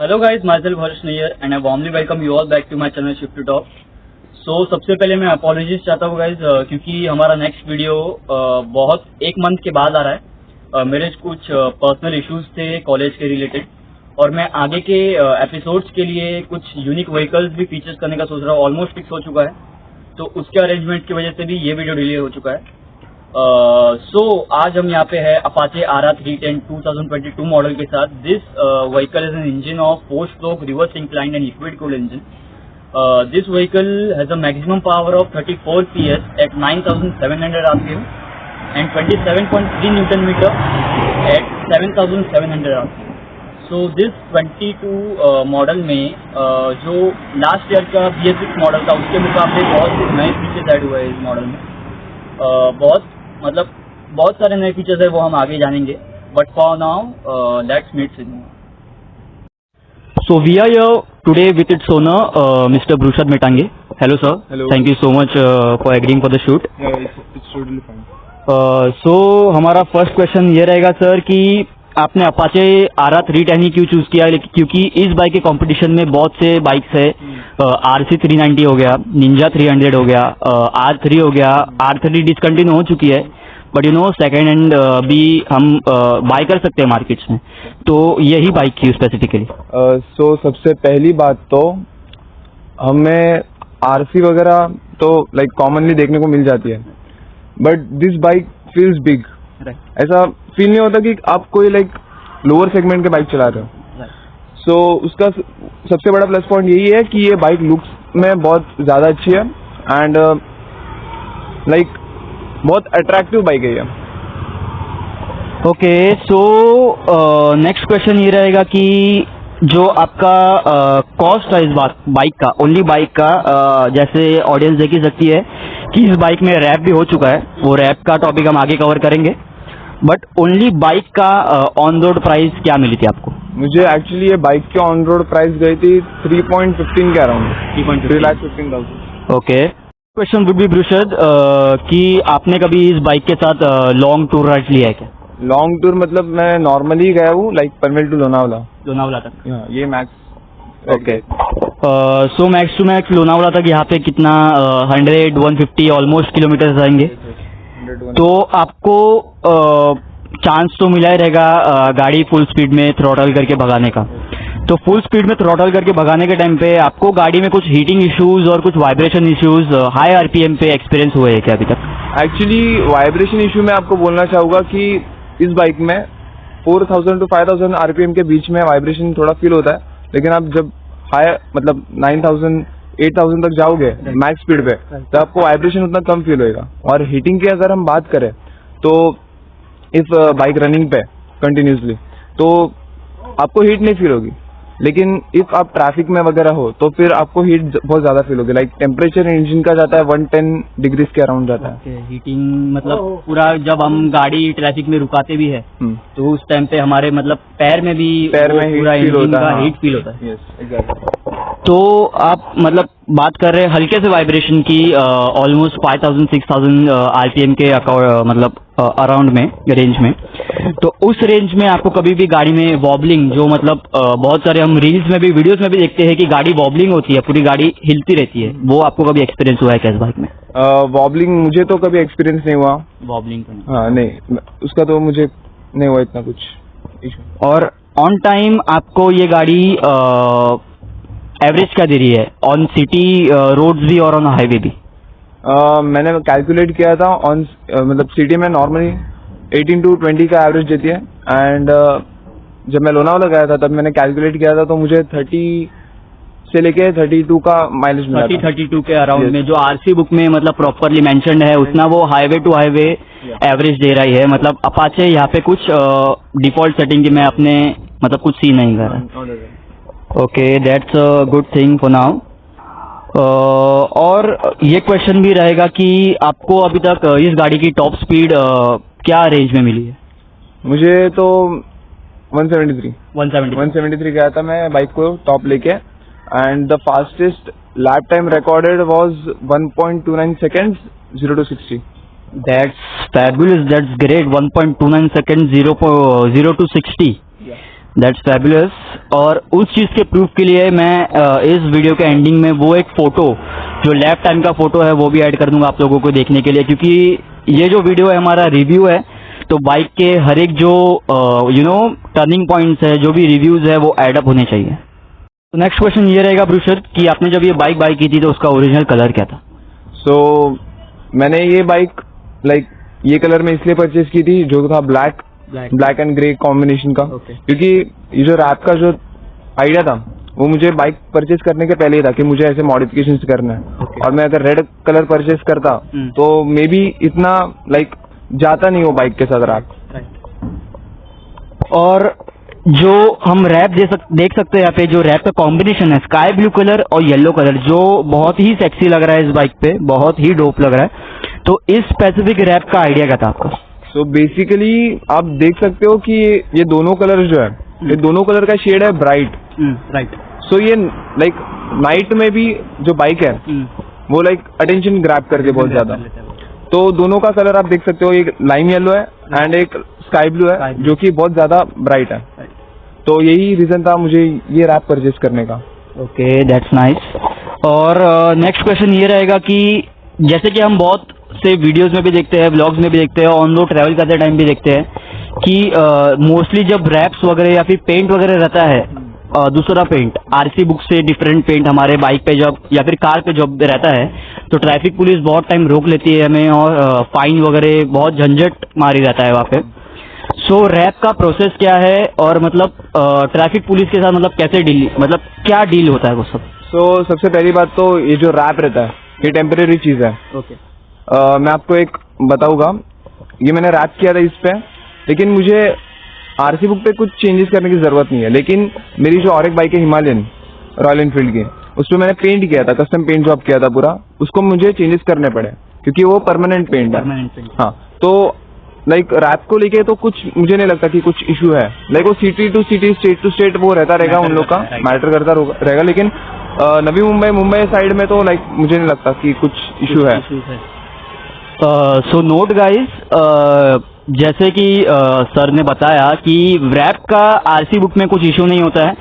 Hello guys, myself Harsh Nair and I warmly welcome you all back to my channel Shift to Top. So सबसे पहले मैं apologies चाहता हूँ guys क्योंकि हमारा नेक्स्ट वीडियो बहुत एक मंथ के बाद आ रहा है। मेरे कुछ पर्सनल इश्यूज थे कॉलेज के रिलेटेड और मैं आगे के एपिसोड्स के लिए कुछ यूनिक व्हीकल्स भी फीचर्स करने का सोच रहा हूँ। ऑलमोस्ट फिक्स हो चुका है, तो उसके अरेंजमेंट की वजह से भी ये वीडियो डिले हो चुका है। आज हम यहाँ पे है अपाचे RR310 2022 मॉडल के साथ। This vehicle is an engine of 4-stroke reverse inclined and liquid cooled engine. This vehicle has a maximum power of 34 PS at 9700 RPM and 27.3 Newton meter at 7700 RPM. So this 22 model में जो last year का BS6 model था उसके मुकाबले बहुत नए features add हुए हैं इस मॉडल में। बहुत सारे नए फीचर्स है, वो हम आगे जानेंगे। But for now let's meet Sidhu. So we are here today with its owner, Mr. Brushad Metange. Hello sir. Hello. Thank you so much for agreeing for the shoot. Yeah, it's totally fine. So हमारा first question ये रहेगा sir कि आपने Apache RR310 ही क्यों choose किया? क्योंकि इस bike के कंपटीशन में बहुत से बाइक्स है। RC390 हो गया, निंजा 300 हो गया, R3 हो गया। R3 डिसकंटिन्यू हो चुकी है, but you know second hand भी हम बाय कर सकते हैं मार्केट्स में, तो यही बाइक थी स्पेसिफिकली। सो सबसे पहली बात तो हमें RC वगैरह तो लाइक कॉमनली देखने को मिल जाती है, but this bike feels big. ऐसा फील नहीं होता कि आप कोई लाइक लोअर सेगमेंट के बाइक चला रहे हो। सो उसका सबसे बड़ा प्लस पॉइंट यही है कि ये बाइक लुक्स में बहुत ज़्यादा अच्छी है एंड लाइक बहुत अट्रैक्टिव बाइक है ये। ओके, सो नेक्स्ट क्वेश्चन ये रहेगा कि जो आपका कॉस्ट है इस बाइक का, ओनली बाइक का, जैसे ऑडियंस देख ही सकती है कि इस बाइक में रैप भी हो चुका है, वो रैप का टॉपिक हम आगे कवर करेंगे। बट ओनली बाइक का ऑन रोड प्राइस क्या मिली थी आपको? मुझे एक्चुअली ये बाइक की ऑन रोड प्राइस गई थी 3.15 के around, 3,15,000। Okay, question would be ब्रुशद कि आपने कभी इस बाइक के साथ लॉन्ग टूर राइड लिया है क्या? लॉन्ग टूर मतलब मैं नॉर्मली गया हूँ लाइक पनवेल टू लोनावला तक। ये max. Okay, so max to max Lonavala तक यहाँ पे कितना 100-150 ऑलमोस्ट किलोमीटर जाएंगे, तो आपको चांस तो मिला ही रहेगा गाड़ी फुल स्पीड में थ्रॉटल करके भगाने का। तो फुल स्पीड में थ्रॉटल करके भगाने के टाइम पे आपको गाड़ी में कुछ हीटिंग इश्यूज और कुछ वाइब्रेशन इश्यूज हाई RPM पे एक्सपीरियंस हुए हैं क्या अभी तक? एक्चुअली वाइब्रेशन इशू में आपको बोलना चाहूँगा कि इस बाइक में 4,000 to 5,000 RPM के बीच में वाइब्रेशन थोड़ा फील होता है, लेकिन आप जब हाई मतलब 9,000 8,000 तक जाओगे मैक्स स्पीड पे तो आपको वाइब्रेशन उतना कम फील होएगा। और हीटिंग की अगर हम बात करें तो इस बाइक रनिंग पे कंटिन्यूसली तो आपको हीट नहीं फील होगी, लेकिन इफ आप ट्रैफिक में वगैरह हो तो फिर आपको हीट बहुत ज्यादा फील होगी। लाइक टेम्परेचर इंजन का जाता है 110 डिग्रीज के अराउंड जाता है। हीटिंग मतलब पूरा जब हम गाड़ी ट्रैफिक में रुकाते भी है तो उस टाइम पे हमारे मतलब पैर में पूरा इंजन का हीट फील होता है। Yes exactly. तो आप मतलब बात कर रहे हैं हल्के से वाइब्रेशन की, ऑलमोस्ट 5,000-6,000 RPM के मतलब अराउंड में रेंज में। तो उस रेंज में आपको कभी भी गाड़ी में वॉबलिंग, जो मतलब बहुत सारे हम रील्स में भी वीडियोस में भी देखते हैं कि गाड़ी वॉबलिंग होती है, पूरी गाड़ी हिलती रहती है, वो आपको कभी एक्सपीरियंस हुआ है क्या इस बाइक में? वॉबलिंग मुझे तो कभी एक्सपीरियंस नहीं हुआ। वॉबलिंग हाँ नहीं, उसका तो मुझे नहीं हुआ इतना कुछ इशू। और ऑन टाइम आपको ये गाड़ी एवरेज क्या दे रही है ऑन सिटी रोड्स भी और ऑन हाईवे भी? मैंने कैलकुलेट किया था ऑन मतलब सिटी में नॉर्मली 18 to 20 का एवरेज देती है एंड जब मैं लोनावला गया था तब मैंने कैलकुलेट किया था तो मुझे 30 से लेके 32 का माइलेज मिला। 32 के अराउंड में जो RC बुक में मतलब प्रॉपरली मेंशन्ड है उतना वो हाईवे टू हाईवे एवरेज दे रही है। मतलब अपाचे यहाँ पे कुछ डिफॉल्ट सेटिंग की मैं अपने मतलब कुछ सी नहीं कर रहा। Okay, that's a good thing for now. और ये क्वेश्चन भी रहेगा कि आपको अभी तक इस गाड़ी की टॉप स्पीड क्या रेंज में मिली है? मुझे तो 173 गया था मैं बाइक को टॉप लेके and the fastest lap time recorded was 1.29 seconds 0 to 60। That's fabulous, that's great। 1.29 seconds 0 to 60। That's fabulous. और उस चीज़ के प्रूफ के लिए मैं इस वीडियो के एंडिंग में वो एक फ़ोटो जो लेफ्ट टाइम का फ़ोटो है वो भी ऐड कर दूंगा आप लोगों को देखने के लिए, क्योंकि ये जो वीडियो है हमारा रिव्यू है, तो बाइक के हर एक जो टर्निंग पॉइंट्स है, जो भी रिव्यूज़ है वो एडअप होने चाहिए। तो नेक्स्ट क्वेश्चन ये रहेगा ब्रूशर कि आपने जब ये बाइक बाई की थी तो उसका ओरिजिनल कलर क्या था? सो मैंने ये बाइक ये कलर में इसलिए परचेज की थी जो था ब्लैक एंड ग्रे कॉम्बिनेशन का। क्योंकि ये जो रैप का जो आइडिया था वो मुझे बाइक परचेज करने के पहले ही था कि मुझे ऐसे मॉडिफिकेशन करना है। और मैं अगर रेड कलर परचेज करता तो मे बी इतना जाता नहीं वो बाइक के साथ रैप। और जो हम रैप देख सकते हैं यहाँ पे, जो रैप का कॉम्बिनेशन है स्काई ब्लू कलर और येलो कलर, जो बहुत ही सेक्सी लग रहा है इस बाइक पे, बहुत ही डोप लग रहा है। तो इस स्पेसिफिक रैप का आइडिया क्या था आपका? सो बेसिकली आप देख सकते हो कि ये दोनों कलर जो है, ये दोनों कलर का शेड है ब्राइट। राइट। सो ये नाइट में भी जो बाइक है वो अटेंशन ग्रैब करके बहुत ज्यादा। तो दोनों का कलर आप देख सकते हो, एक लाइम येलो है एंड एक स्काई ब्लू है जो कि बहुत ज्यादा ब्राइट है। तो यही रीजन था मुझे ये रैप परचेज करने का। Okay, that's nice. और नेक्स्ट क्वेश्चन ये रहेगा कि जैसे कि हम बहुत से वीडियोस में भी देखते हैं, व्लॉग्स में भी देखते हैं, ऑन रोड ट्रैवल करते टाइम भी देखते हैं कि मोस्टली जब रैप्स वगैरह या फिर पेंट वगैरह रहता है, दूसरा पेंट आरसी बुक से डिफरेंट पेंट हमारे बाइक पे जब या फिर कार पे जब रहता है तो ट्रैफिक पुलिस बहुत टाइम रोक लेती है हमें और फाइन वगैरह बहुत झंझट मारी रहता है वहाँ पे। सो रैप का प्रोसेस क्या है और मतलब ट्रैफिक पुलिस के साथ मतलब कैसे क्या डील होता है वो सब? सो सबसे पहली बात तो ये जो रैप रहता है ये टेम्परेरी चीज है। मैं आपको एक बताऊंगा, ये मैंने रैप किया था इस पे, लेकिन मुझे आरसी बुक पे कुछ चेंजेस करने की जरूरत नहीं है। लेकिन मेरी जो और एक बाइक है हिमालयन रॉयल एनफील्ड की, उस पर मैंने पेंट किया था, कस्टम पेंट जॉब किया था पूरा, उसको मुझे चेंजेस करने पड़े क्योंकि वो परमानेंट पेंट है। हाँ, तो रैप को लेके तो कुछ मुझे नहीं लगता कि कुछ इशू है। वो city to city, state to state वो रहता रहेगा, उन लोग का मैटर करता रहेगा। लेकिन नवी मुंबई साइड में तो मुझे नहीं लगता कि कुछ इशू है। सो नोट गाइस, जैसे कि सर ने बताया कि रैप का आरसी बुक में कुछ इशू नहीं होता है।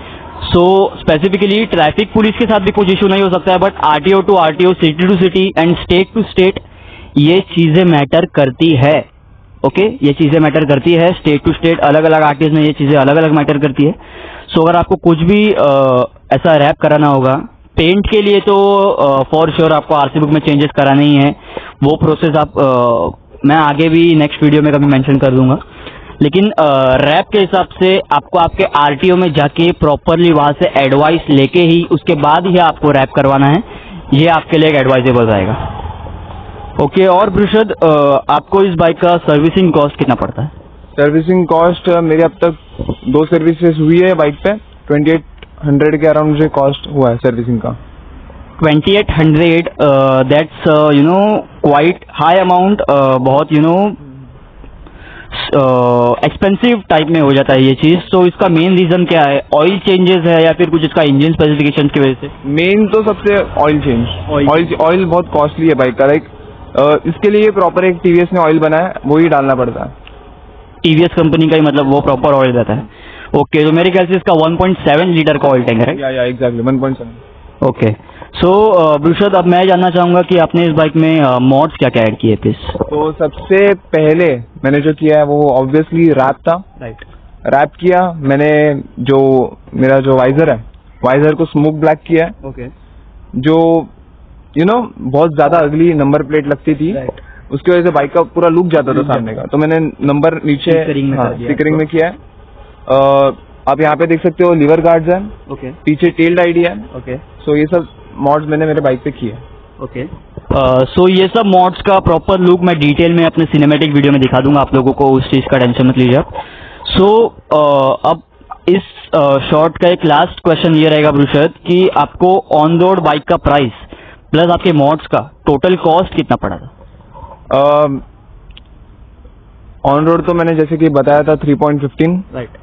सो स्पेसिफिकली ट्रैफिक पुलिस के साथ भी कुछ इशू नहीं हो सकता है, but RTO to RTO, city to city and state to state ये चीजें मैटर करती है। ओके, ये चीजें मैटर करती है, स्टेट टू स्टेट अलग अलग आर्टिस्ट में ये चीजें अलग अलग मैटर करती है। सो अगर आपको कुछ भी ऐसा रैप कराना होगा पेंट के लिए तो फॉर श्योर आपको आरसी बुक में चेंजेस कराना ही है। वो प्रोसेस आप मैं आगे भी नेक्स्ट वीडियो में कभी मेंशन कर दूंगा। लेकिन रैप के हिसाब से आपको आपके आरटीओ में जाके प्रॉपरली वहां से एडवाइस लेके ही उसके बाद ही आपको रैप करवाना है, ये आपके लिए एक एडवाइजेबल रहेगा। ओके, और ब्रुशद आपको इस बाइक का सर्विसिंग कॉस्ट कितना पड़ता है? सर्विसिंग कॉस्ट मेरे अब तक 2 सर्विसेज हुई है बाइक पे, 2800 के अराउंड मुझे कॉस्ट हुआ है सर्विसिंग का। 2800, दैट्स क्वाइट हाई अमाउंट, बहुत एक्सपेंसिव टाइप में हो जाता है ये चीज। तो इसका मेन रीजन क्या है? ऑयल चेंजेस है या फिर कुछ इसका इंजन स्पेसिफिकेशन की वजह से? मेन तो सबसे ऑयल चेंज। ऑयल बहुत कॉस्टली है बाइक का। इसके लिए प्रॉपर एक टीवीएस ने ऑयल बनाया है, वो ही डालना पड़ता है। टीवीएस कंपनी का ही मतलब वो प्रॉपर ऑयल रहता है। ओके, तो मेरे ख्याल से इसका 1.7 लीटर का ऑयल टैंक है। या एग्जैक्टली 1.7। ओके, सो ब्रुशद अब मैं जानना चाहूंगा कि आपने इस बाइक में मॉड्स क्या क्या ऐड किए प्लीज? तो सबसे पहले मैंने जो किया है वो ऑब्वियसली रैप था। राइट, रैप किया मैंने। जो मेरा जो वाइजर है, वाइजर को स्मोक ब्लैक किया है। ओके, जो बहुत ज्यादा अगली नंबर प्लेट लगती थी, उसकी वजह से बाइक का पूरा लुक जाता था सामने का, तो मैंने नंबर नीचे स्टिकरिंग में किया है। आप यहाँ पे देख सकते हो लीवर गार्ड्स है। ओके, पीछे टेल आईडी है। ओके, सो ये सब मॉड्स मैंने मेरे बाइक पे किए। ओके, सो ये सब मॉड्स का प्रॉपर लुक मैं डिटेल में अपने सिनेमैटिक वीडियो में दिखा दूंगा आप लोगों को, उस चीज का टेंशन मत लीजिए आप। सो अब इस शॉर्ट का एक लास्ट क्वेश्चन ये रहेगा ब्रुशद कि आपको ऑन रोड बाइक का प्राइस प्लस आपके मॉड्स का टोटल कॉस्ट कितना पड़ा था? ऑन रोड तो मैंने जैसे कि बताया था 3.15। राइट,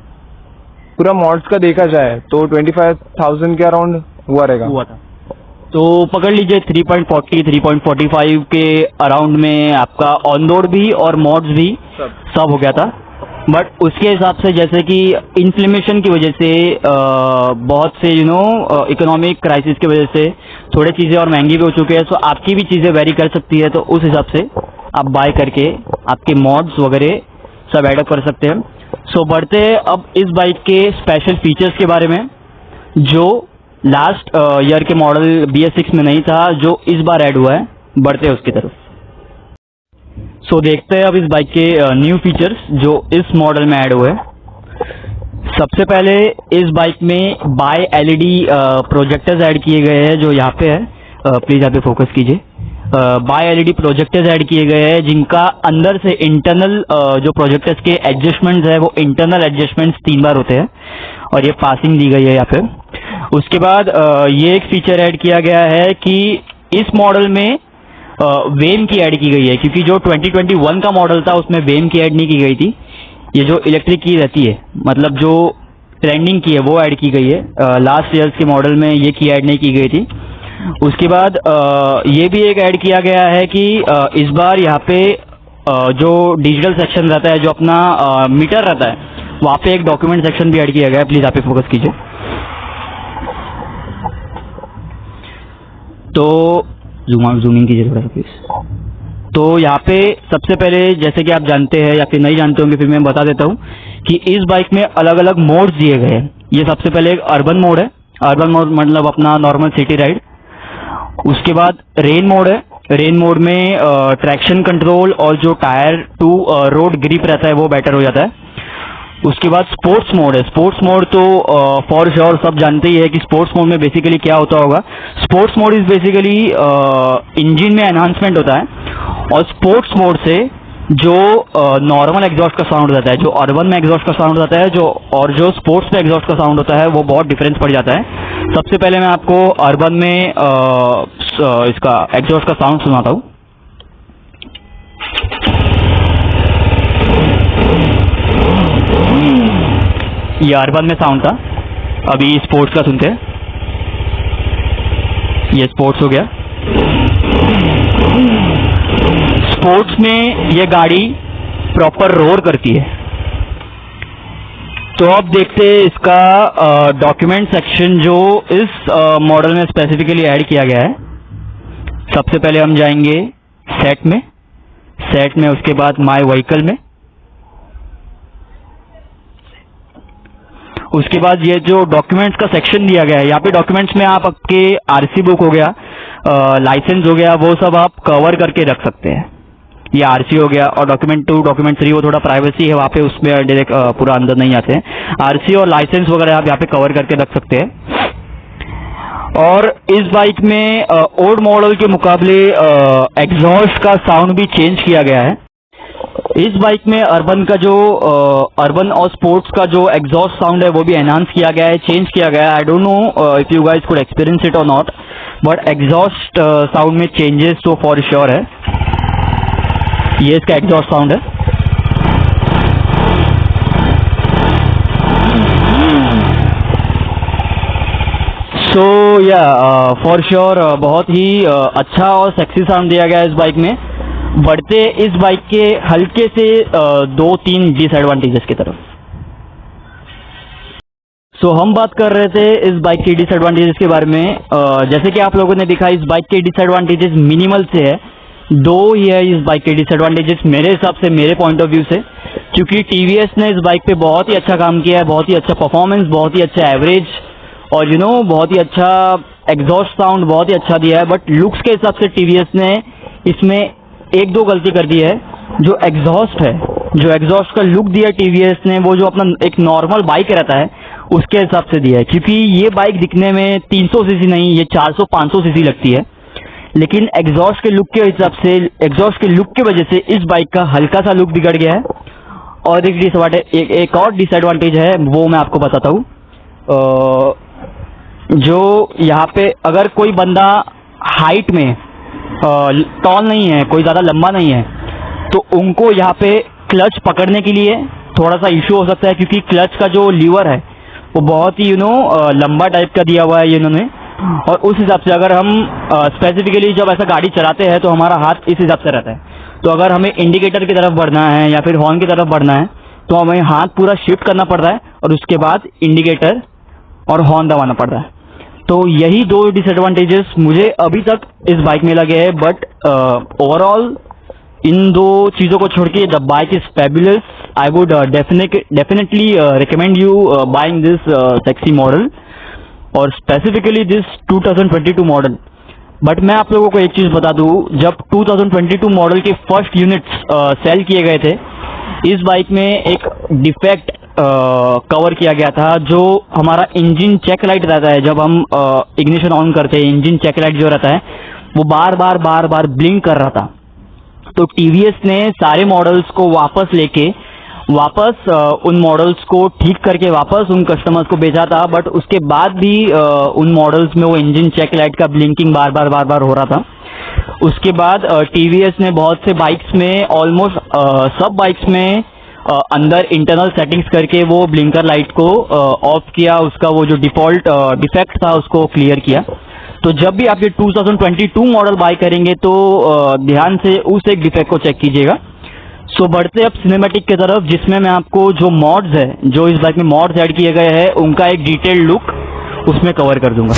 पूरा मॉड्स का देखा जाए तो 25,000 के अराउंड हुआ था। तो पकड़ लीजिए 3.40 3.45 के अराउंड में आपका ऑन रोड भी और मॉड्स भी सब हो गया था। बट उसके हिसाब से जैसे कि इन्फ्लेमेशन की वजह से बहुत से इकोनॉमिक क्राइसिस की वजह से थोड़े चीज़ें और महंगी भी हो चुके हैं, सो आपकी भी चीज़ें वेरी कर सकती है, तो उस हिसाब से आप बाय करके आपके मॉड्स वगैरह सब एडअप कर सकते हैं। सो बढ़ते हैं अब इस बाइक के स्पेशल फीचर्स के बारे में, जो लास्ट ईयर के मॉडल BS6 में नहीं था, जो इस बार ऐड हुआ है। बढ़ते हैं उसकी तरफ। सो देखते हैं अब इस बाइक के न्यू फीचर्स जो इस मॉडल में ऐड हुए हैं। सबसे पहले इस बाइक में बाय LED प्रोजेक्टर्स ऐड किए गए हैं, जो यहाँ पे है। प्लीज यहाँ पे फोकस कीजिए। बाय LED प्रोजेक्टर्स ऐड किए गए हैं, जिनका अंदर से इंटरनल जो प्रोजेक्टर्स के एडजस्टमेंट्स है वो इंटरनल एडजस्टमेंट्स 3 बार होते हैं, और ये पासिंग दी गई है यहाँ पे। उसके बाद ये एक फीचर ऐड किया गया है कि इस मॉडल में वेम की ऐड की गई है, क्योंकि जो 2021 का मॉडल था उसमें वेम की ऐड नहीं की गई थी। ये जो इलेक्ट्रिक की रहती है, मतलब जो ट्रेंडिंग की है, वो ऐड की गई है। लास्ट ईयर्स के मॉडल में ये की ऐड नहीं की गई थी। उसके बाद ये भी एक ऐड किया गया है कि इस बार यहाँ पे जो डिजिटल सेक्शन रहता है, जो अपना मीटर रहता है, वहाँ पे एक डॉक्यूमेंट सेक्शन भी ऐड किया गया है। प्लीज यहाँ पे फोकस कीजिए। तो जूमिंग कीजिए थोड़ा सा प्लीज। तो यहाँ पे सबसे पहले, जैसे कि आप जानते हैं या फिर नहीं जानते होंगे, फिर मैं बता देता हूँ कि इस बाइक में अलग अलग मोड्स दिए गए हैं। ये सबसे पहले एक अर्बन मोड है। अर्बन मोड मतलब अपना नॉर्मल सिटी राइड। उसके बाद रेन मोड है। रेन मोड में ट्रैक्शन कंट्रोल और जो टायर टू रोड ग्रिप रहता है वो बेटर हो जाता है। उसके बाद स्पोर्ट्स मोड है। स्पोर्ट्स मोड तो फॉर श्योर सब जानते ही है कि स्पोर्ट्स मोड में बेसिकली क्या होता होगा। Sports mode is basically engine में एनहांसमेंट होता है, और स्पोर्ट्स मोड से जो नॉर्मल एग्जॉस्ट का साउंड रहता है, जो अर्बन में एग्जॉस्ट का साउंड रहता है, जो स्पोर्ट्स में एग्जॉस्ट का साउंड होता है, वो बहुत डिफरेंस पड़ जाता है। सबसे पहले मैं आपको अर्बन में इसका एग्जॉस्ट का साउंड सुनाता हूँ। ये अर्बन में साउंड था। अभी स्पोर्ट्स का सुनते हैं। ये स्पोर्ट्स हो गया। स्पोर्ट्स में ये गाड़ी प्रॉपर रोर करती है। तो अब देखते हैं इसका डॉक्यूमेंट सेक्शन जो इस मॉडल में स्पेसिफिकली ऐड किया गया है। सबसे पहले हम जाएंगे सेट में, उसके बाद माय व्हीकल में। उसके बाद ये जो डॉक्यूमेंट्स का सेक्शन दिया गया है, यहाँ पे डॉक्यूमेंट्स में आप आपके RC बुक हो गया, लाइसेंस हो गया, वो सब आप कवर करके रख सकते हैं। ये RC हो गया, और डॉक्यूमेंट 2, डॉक्यूमेंट 3 वो थोड़ा प्राइवेसी है, वहाँ पे उसमें डायरेक्ट पूरा अंदर नहीं आते हैं। RC और लाइसेंस वगैरह आप यहाँ पे कवर करके रख सकते हैं। और इस बाइक में ओल्ड मॉडल के मुकाबले एग्जॉस्ट का साउंड भी चेंज किया गया है। इस बाइक में अर्बन और स्पोर्ट्स का जो एग्जॉस्ट साउंड है वो भी एनहांस किया गया है, चेंज किया गया है। I don't know if you guys could experience it और नॉट, बट एग्जॉस्ट साउंड में चेंजेस तो फॉर श्योर है। ये इसका एग्जॉस्ट साउंड है। सो या फॉर श्योर बहुत ही अच्छा और सेक्सी साउंड दिया गया है इस बाइक में। बढ़ते इस बाइक के हल्के से 2-3 डिसएडवांटेजेस की तरफ। सो हम बात कर रहे थे इस बाइक के डिसएडवांटेजेस के बारे में। जैसे कि आप लोगों ने देखा, इस बाइक के डिसएडवांटेजेस मिनिमल से है। 2 ही है इस बाइक के डिसएडवांटेजेस मेरे हिसाब से, मेरे पॉइंट ऑफ व्यू से, क्योंकि TVS ने इस बाइक पे बहुत ही अच्छा काम किया है, बहुत ही अच्छा परफॉर्मेंस, बहुत ही अच्छा एवरेज, और बहुत ही अच्छा एग्जॉस्ट साउंड बहुत ही अच्छा दिया है। बट लुक्स के हिसाब से TVS ने इसमें 1-2 गलती कर दी है। जो एग्जॉस्ट का लुक दिया TVS ने, वो जो अपना एक नॉर्मल बाइक रहता है उसके हिसाब से दिया है, क्योंकि ये बाइक दिखने में 300 सीसी नहीं, ये 400-500 सीसी लगती है। लेकिन एग्जॉस्ट के लुक के हिसाब से, एग्जॉस्ट के लुक की वजह से इस बाइक का हल्का सा लुक बिगड़ गया है। और एक और डिसएडवांटेज है, वो मैं आपको बताता हूँ। जो यहाँ पे अगर कोई बंदा हाइट में टॉल नहीं है, कोई ज़्यादा लंबा नहीं है, तो उनको यहाँ पे क्लच पकड़ने के लिए थोड़ा सा इशू हो सकता है, क्योंकि क्लच का जो लीवर है वो बहुत ही लंबा टाइप का दिया हुआ है इन्होंने। और उस हिसाब से अगर हम स्पेसिफिकली जब ऐसा गाड़ी चलाते हैं तो हमारा हाथ इस हिसाब से रहता है। तो अगर हमें इंडिकेटर की तरफ बढ़ना है या फिर हॉर्न की तरफ बढ़ना है, तो हमें हाथ पूरा शिफ्ट करना पड़ता है और उसके बाद इंडिकेटर और हॉर्न दबाना पड़ता है। तो यही दो डिसएडवांटेजेस मुझे अभी तक इस बाइक में लगे हैं, बट ओवरऑल इन दो चीज़ों को छोड़ के the bike is fabulous. I would definitely recommend you buying this sexy model और स्पेसिफिकली दिस 2022 मॉडल। बट मैं आप लोगों को एक चीज़ बता दूं, जब 2022 मॉडल के फर्स्ट यूनिट्स सेल किए गए थे, इस बाइक में एक डिफेक्ट कवर किया गया था, जो हमारा इंजन चेक लाइट रहता है। जब हम इग्निशन ऑन करते हैं, इंजन चेक लाइट जो रहता है वो बार बार ब्लिंक कर रहा था। तो टीवीएस ने सारे मॉडल्स को वापस उन मॉडल्स को ठीक करके वापस उन कस्टमर्स को भेजा था, बट उसके बाद भी उन मॉडल्स में वो इंजन चेक लाइट का ब्लिंकिंग बार बार हो रहा था। उसके बाद टीवीएस ने बहुत से बाइक्स में, ऑलमोस्ट सब बाइक्स में अंदर इंटरनल सेटिंग्स करके वो ब्लिंकर लाइट को ऑफ किया, उसका वो जो डिफॉल्ट डिफेक्ट था उसको क्लियर किया। तो जब भी आप ये 2022 मॉडल बाय करेंगे तो ध्यान से उस एक डिफेक्ट को चेक कीजिएगा। सो बढ़ते अब सिनेमैटिक की तरफ, जिसमें मैं आपको जो मॉड्स है, जो इस बाइक में मॉड्स ऐड किए गए हैं, उनका एक डिटेल्ड लुक उसमें कवर कर दूंगा।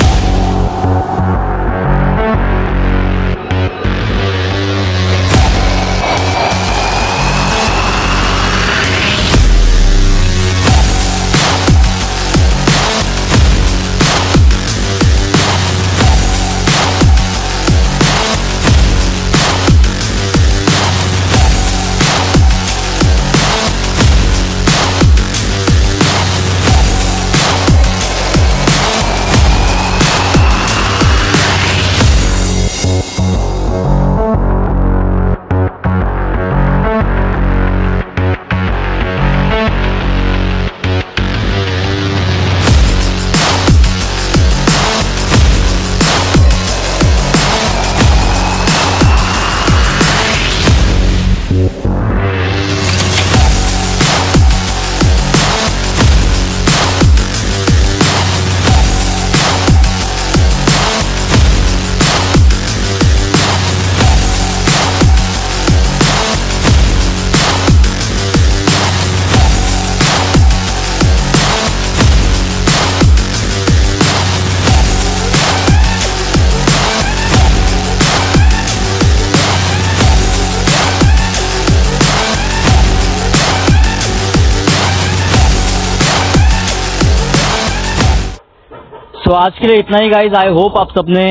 तो आज के लिए इतना ही गाइज। आई होप आप सबने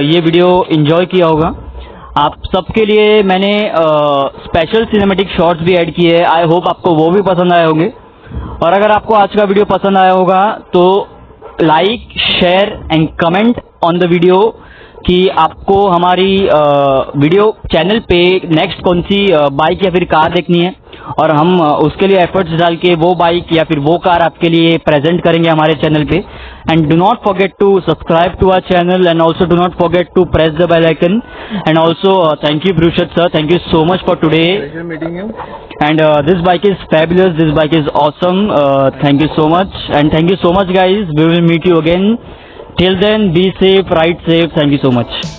ये वीडियो एंजॉय किया होगा। आप सबके लिए मैंने स्पेशल सिनेमैटिक शॉट्स भी ऐड किए हैं। आई होप आपको वो भी पसंद आए होंगे। और अगर आपको आज का वीडियो पसंद आया होगा तो like, share and comment on the video कि आपको हमारी वीडियो चैनल पे नेक्स्ट कौन सी बाइक या फिर कार देखनी है, और हम उसके लिए एफर्ट्स डाल के वो बाइक या फिर वो कार आपके लिए प्रेजेंट करेंगे हमारे चैनल पे। And do not forget to subscribe to our channel and also do not forget to press the bell icon. And also thank you ब्रूशत sir, thank you so much for today. And this bike is fabulous, this bike is awesome. Thank you so much, and thank you so much guys. We will meet you again. Till then, be safe, ride safe. Thank you so much.